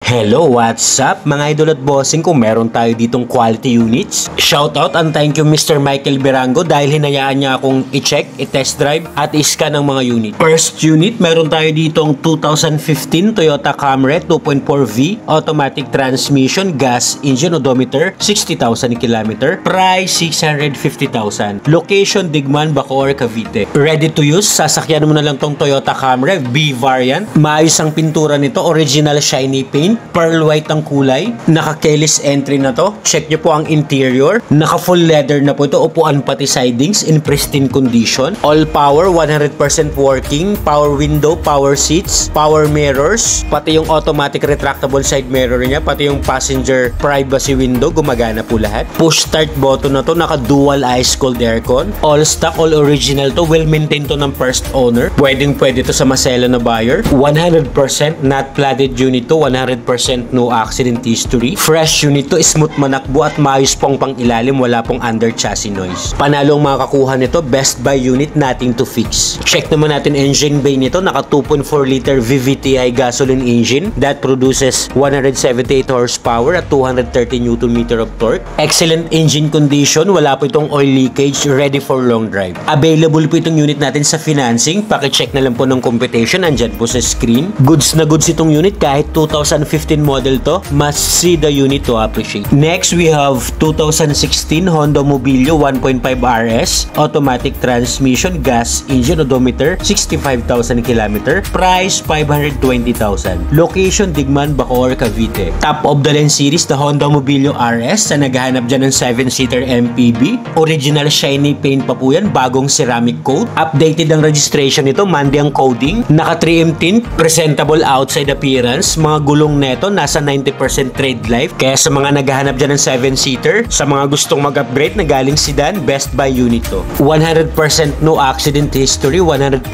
Hello, what's up mga idol at bossing? Kung meron tayo ditong quality units, shoutout and thank you Mr. Michael Birango dahil hinayaan niya akong i-check, i-test drive at i-scan ang mga unit. First unit, meron tayo ditong 2015 Toyota Camry 2.4V automatic transmission, gas engine, odometer 60,000 km, price 650,000, location Digman, Bacoor, Cavite. Ready to use, sasakyan mo na lang tong Toyota Camry B variant. Maayos ang pintura nito, original shiny paint, pearl white ang kulay, naka-keyless entry na to. Check nyo po ang interior, naka-full leather na po ito, upuan pati sidings in pristine condition. All power, 100% working, power window, power seats, power mirrors, pati yung automatic retractable side mirror niya, pati yung passenger privacy window, gumagana po lahat. Push start button na to, naka-dual ice cold aircon. All stock, all original to, well maintained to ng first owner. Pwede to sa masela na buyer. 100% not platted unit to, 100% no accident history. Fresh unit to, smooth manakbo at maayos pong pang ilalim, wala pong under chassis noise. Panalo ang makakuha nito, best buy unit, nothing to fix. Check naman natin engine bay nito, naka 2.4 liter VVTi gasoline engine that produces 178 horsepower at 230 Nm of torque. Excellent engine condition, wala po itong oil leakage, ready for long drive. Available po itong unit natin sa financing, paki-check na lang po ng computation, andyan po sa screen. Goods na goods itong unit kahit 2015 model to, must see the unit to appreciate. Next, we have 2016 Honda Mobilio 1.5 RS, automatic transmission, gas engine, odometer 65,000 km, price 520,000. Location Digman, Bacoor, Cavite. Top of the line series, the Honda Mobilio RS, na naghahanap dyan ng 7-seater MPV. Original shiny paint pa po yan, bagong ceramic coat. Updated ang registration nito, Monday ang coding. Naka 3M tint, presentable outside appearance. Mga gulong neto, nasa 90% trade life. Kaya sa mga naghahanap dyan ng 7-seater, sa mga gustong mag-upgrade na galing sedan, best buy unit to. 100% no accident history, 100%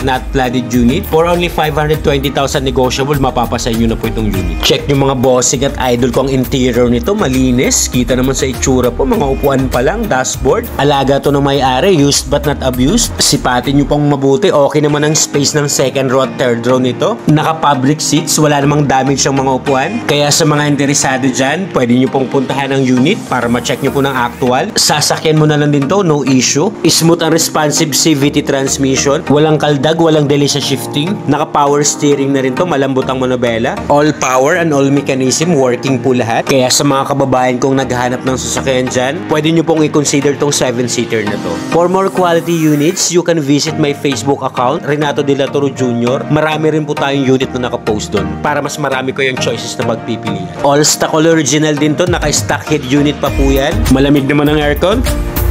not flooded unit. For only 520,000 negotiable, mapapasa nyo na po itong unit. Check nyo mga bossing at idol ko ang interior nito, malinis. Kita naman sa itsura po, mga upuan pa lang, dashboard. Alaga to ng may-ari, used but not abused. Sipatin nyo pang mabuti, okay naman ang space ng second row at third row nito. Naka-public seats, wala namang damage ang mga upuan. Kaya sa mga interesado dyan, pwede nyo pong puntahan ang unit para ma-check nyo po ng actual. Sasakyan mo na lang din to, no issue. Smooth and responsive CVT transmission. Walang kaldag, walang delay sa shifting. Naka-power steering na rin to, malambot ang manobela. All power and all mechanism, working po lahat. Kaya sa mga kababayan kong naghahanap ng sasakyan dyan, pwede nyo pong i-consider tong 7-seater na to. For more quality units, you can visit my Facebook account, Renato De La Toro Jr. Marami rin po tayong unit na nakapost doon para mas marami ko yung choices na magpipilian. All stock, all original din to, naka-stock head unit pa po yan. Malamig naman ang aircon.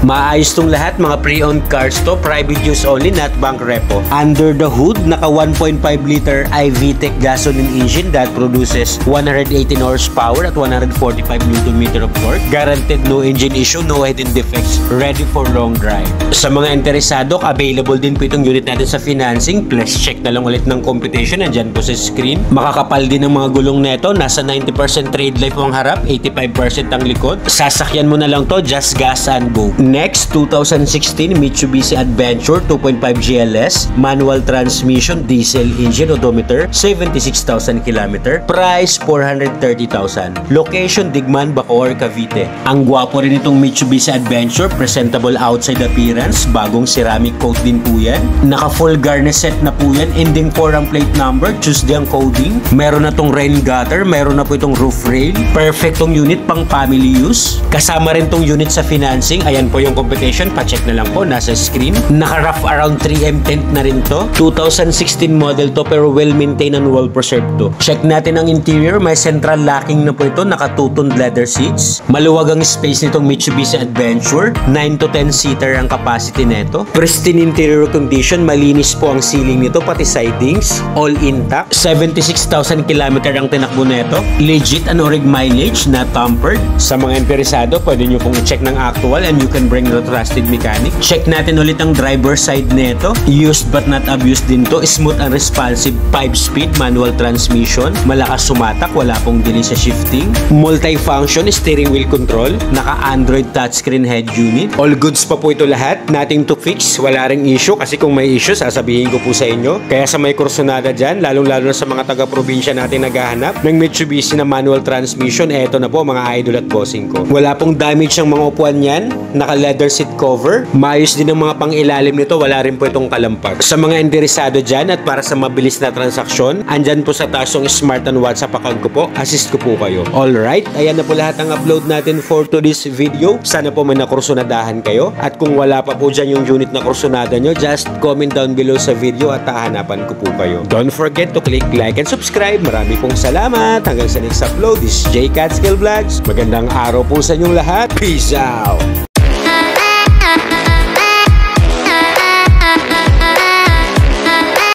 Maayos tong lahat, mga pre-owned cars to, private use only, not bank repo. Under the hood, naka 1.5 liter iVTEC gasoline engine that produces 118 horsepower at 145 Nm of torque. Guaranteed no engine issue, no hidden defects, ready for long drive. Sa mga interesado, available din po itong unit natin sa financing. Please check na lang ulit ng computation, andyan po sa screen. Makakapal din ang mga gulong neto, nasa 90% trade life ang harap, 85% ang likod. Sasakyan mo na lang to, just gas and go. Next, 2016 Mitsubishi Adventure 2.5 GLS, manual transmission, diesel engine, odometer 76,000 km, price 430,000. Location Digman, Bacoor, Cavite. Ang gwapo rin itong Mitsubishi Adventure, presentable outside appearance, bagong ceramic coat din po yan. Naka full garnish set na po yan, ending 4 ang plate number, Tuesday ang coding. Meron na tong rain gutter, meron na po itong roof rail. Perfect tong unit pang family use. Kasama rin tong unit sa financing, ayan po yung competition, pa-check na lang po, nasa screen. Naka-rough around 3M tint na rin to. 2016 model to pero well-maintained and well-preserved to. Check natin ang interior, may central locking na po ito, naka-two-toned leather seats. Maluwag ang space nitong Mitsubishi Adventure, 9 to 10 seater ang capacity nito. Pristine interior condition, malinis po ang ceiling nito, pati sidings, all intact. 76,000 km ang tinakbo nito. Legit and orig mileage, not tampered. Sa mga interesado, pwede nyo pong i-check ng actual and you can remembering the trusted mechanic. Check natin ulit ang driver side nito. Used but not abused din to. Smooth and responsive 5-speed manual transmission. Malakas sumatak, wala pong delay sa shifting. Multi-function steering wheel control. Naka-Android touchscreen head unit. All goods pa po ito lahat. Nothing to fix. Wala ring issue kasi kung may issue, sasabihin ko po sa inyo. Kaya sa may kursunada dyan, lalong-lalo na sa mga taga-probinsya natin naghahanap ng Mitsubishi na manual transmission, eto na po mga idol at bossing ko. Wala pong damage ang mga upuan yan. Naka-leather seat cover. Maayos din ang mga pang-ilalim nito. Wala rin po itong kalampag. Sa mga interesado dyan at para sa mabilis na transaksyon, andyan po sa taas yung smart and WhatsApp account ko po. Assist ko po kayo. Alright, ayan na po lahat ang upload natin for today's video. Sana po may nakursunadahan kayo. At kung wala pa po dyan yung unit na kursunada nyo, just comment down below sa video at hahanapan ko po kayo. Don't forget to click like and subscribe. Marami pong salamat. Hanggang sa next upload, this is J Catskill Vlogs. Magandang araw po sa inyong lahat. Peace out!